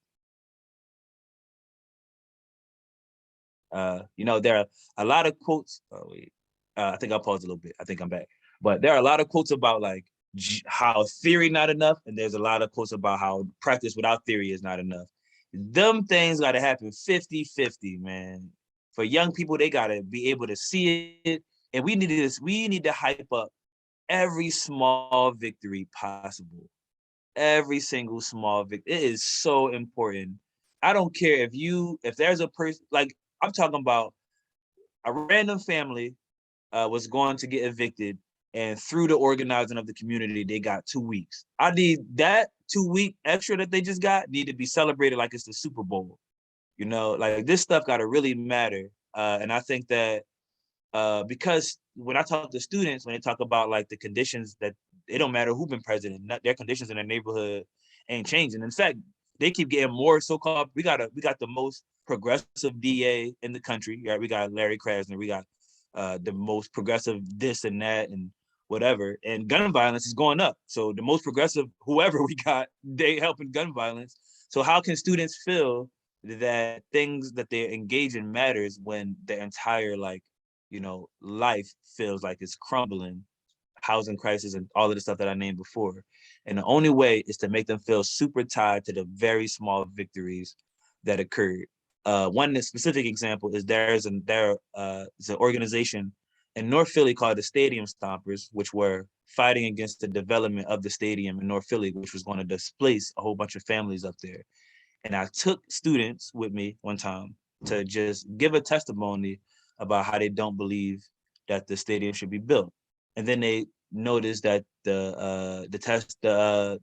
There are a lot of quotes. Oh wait, I think I'll pause a little bit. I think I'm back. But there are a lot of quotes about like how theory not enough, and there's a lot of quotes about how practice without theory is not enough. Them things got to happen 50-50, man. For young people, they got to be able to see it, and we need this. We need to hype up every small victory possible. Every single small victory. It is so important. I don't care if there's a person like I'm talking about a random family was going to get evicted, and through the organizing of the community, they got 2 weeks. I need that 2 week extra that they just got need to be celebrated like it's the Super Bowl. Like this stuff got to really matter. And I think that because when I talk to students, when they talk about like the conditions that it don't matter who been president, their conditions in their neighborhood ain't changing. In fact, they keep getting more so-called. We got the most progressive DA in the country. Right? We got Larry Krasner. We got the most progressive this and that and whatever. And gun violence is going up. So the most progressive whoever we got, they helping gun violence. So how can students feel that things that they engage in matters when their entire like life feels like it's crumbling, housing crisis and all of the stuff that I named before. And the only way is to make them feel super tied to the very small victories that occurred. one specific example is there's an organization in North Philly called the Stadium Stompers, which were fighting against the development of the stadium in North Philly, which was going to displace a whole bunch of families up there. And I took students with me one time to just give a testimony about how they don't believe that the stadium should be built. And then they noticed that the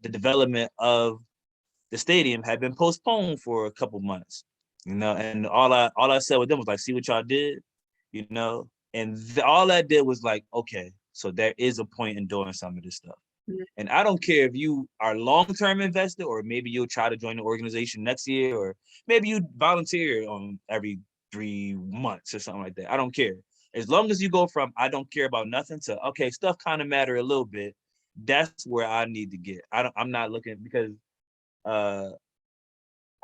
development of the stadium had been postponed for a couple months, and all I said with them was like, see what y'all did, and all that did was like, okay, so there is a point in doing some of this stuff. And I don't care if you are long-term invested, or maybe you'll try to join the organization next year, or maybe you volunteer on every 3 months or something like that. I don't care. As long as you go from I don't care about nothing to okay, stuff kind of matter a little bit. That's where I need to get. I'm not looking because I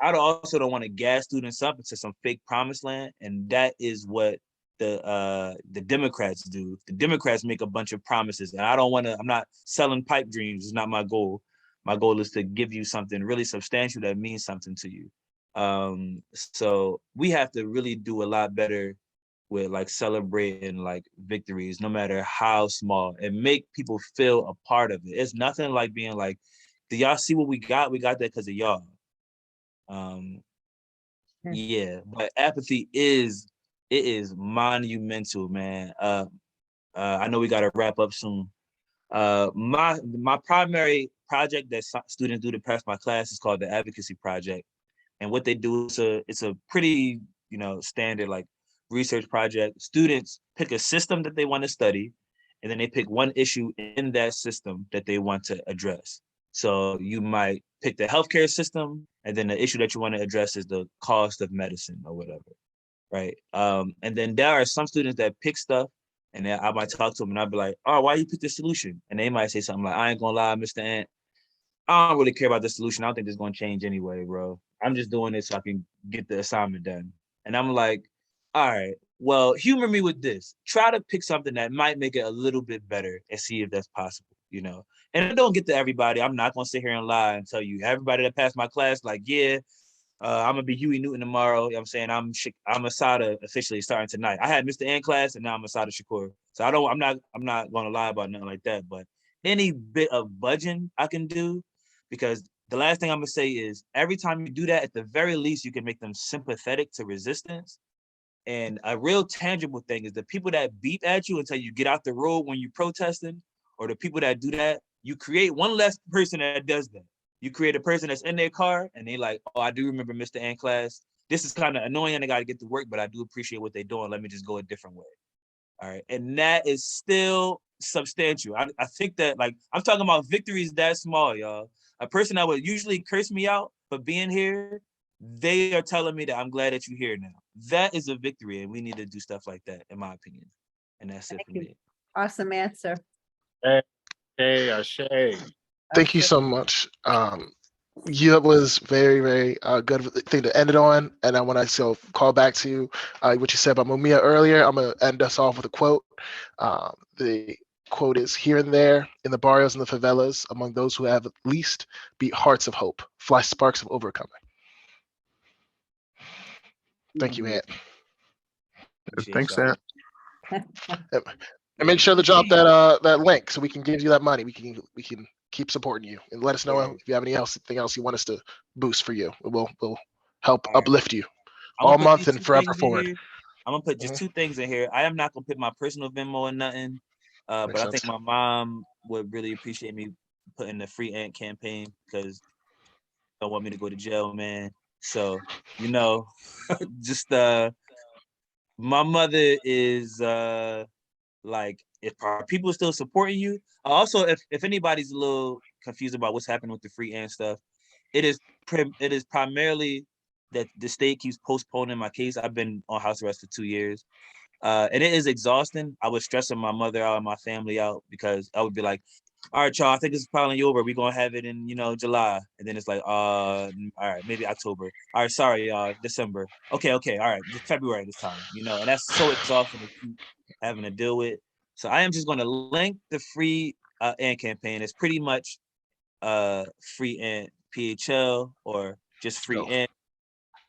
also don't want to gas students up into some fake promised land, and that is what the Democrats do. The Democrats make a bunch of promises, and I don't want to. I'm not selling pipe dreams. It's not my goal. My goal is to give you something really substantial that means something to you. So we have to really do a lot better with like celebrating like victories, no matter how small, and make people feel a part of it. It's nothing like being like, do y'all see what we got? We got that because of y'all. Yeah, but apathy is monumental, man. I know we got to wrap up soon. My primary project that students do to pass my class is called the Advocacy Project, and what they do is it's a pretty standard like research project. Students pick a system that they want to study, and then they pick one issue in that system that they want to address. So you might pick the healthcare system, and then the issue that you want to address is the cost of medicine or whatever, right? And then there are some students that pick stuff, and then I might talk to them, and I'll be like, "Oh, why you pick this solution?" And they might say something like, "I ain't gonna lie, Mr. Ant, I don't really care about the solution. I don't think this is gonna change anyway, bro. I'm just doing this so I can get the assignment done." And I'm like, "All right, well, humor me with this. Try to pick something that might make it a little bit better and see if that's possible. And I don't get to everybody. I'm not gonna sit here and lie and tell you everybody that passed my class, like, yeah, I'm gonna be Huey Newton tomorrow. You know what I'm saying I'm Asada officially starting tonight. I had Mr. N class, and now I'm Asada Shakur. So I'm not gonna lie about nothing like that. But any bit of budging I can do, because the last thing I'm gonna say is every time you do that, at the very least, you can make them sympathetic to resistance. And a real tangible thing is the people that beep at you until you get out the road when you're protesting, or the people that do that, you create one less person that does that. You create a person that's in their car and they like, oh, I do remember Mr. N class. This is kind of annoying and I got to get to work, but I do appreciate what they're doing. Let me just go a different way. All right. And that is still substantial. I think that, like, I'm talking about victories that small, y'all. A person that would usually curse me out for being here, they are telling me that I'm glad that you're here now. That is a victory, and we need to do stuff like that, in my opinion. And that's it for me. Awesome answer. Hey, Ashay. Thank you so much. That was very, very good thing to end it on. And I want to call back to what you said about Mumia earlier. I'm going to end us off with a quote. The quote is, "Here and there, in the barrios and the favelas, among those who have at least beat hearts of hope, fly sparks of overcoming." Thank you, Ant. Thanks, Ant. And make sure to drop that link so we can give you that money. We can keep supporting you, and let us know if you have anything else you want us to boost for you. We'll help uplift you all month and forever forward. I'm gonna put just 2 things in here. I am not gonna put my personal Venmo or nothing, but I think my mom would really appreciate me putting the Free Ant campaign, because don't want me to go to jail, man. So just my mother is like, if people are still supporting you. Also, if anybody's a little confused about what's happening with the Free Ant stuff, it is primarily that the state keeps postponing my case. I've been on house arrest for 2 years. And it is exhausting. I was stressing my mother out and my family out, because I would be like, all right, y'all, I think it's probably over. We're going to have it in, July. And then it's like, all right, maybe October. All right, sorry, y'all, December. Okay, all right, just February this time, and that's so exhausting to keep having to deal with. So I am just going to link the Free Ant campaign. It's pretty much Free Ant PHL, or just Free Ant.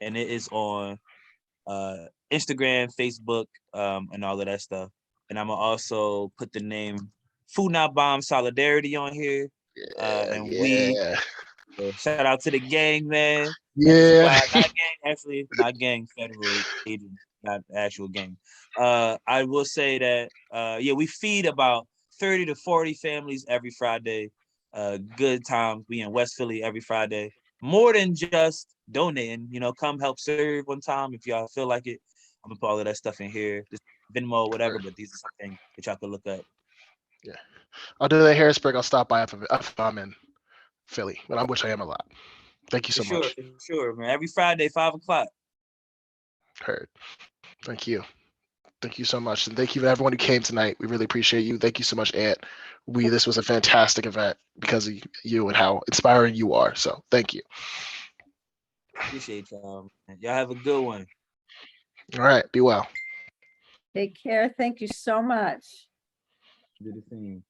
And it is on Instagram, Facebook, and all of that stuff. And I'm gonna also put the name Food Not Bomb Solidarity on here. And we shout out to the gang, man. Yeah. Not gang, actually, not gang, federal agents, not actual gang. I will say that yeah, we feed about 30 to 40 families every Friday. Good times. We in West Philly every Friday. More than just donating, come help serve one time if y'all feel like it. I'm gonna put all of that stuff in here, just Venmo, whatever. But these are something that y'all can look up. Yeah. I'll do that Harrisburg. I'll stop by if I'm in Philly, but which I am a lot. Thank you so much. For sure, man. Every Friday, 5 o'clock. Heard. Thank you. Thank you so much. And thank you to everyone who came tonight. We really appreciate you. Thank you so much, Ant. This was a fantastic event because of you and how inspiring you are. So thank you. Appreciate y'all. Y'all have a good one. All right. Be well. Take care. Thank you so much. Do the same.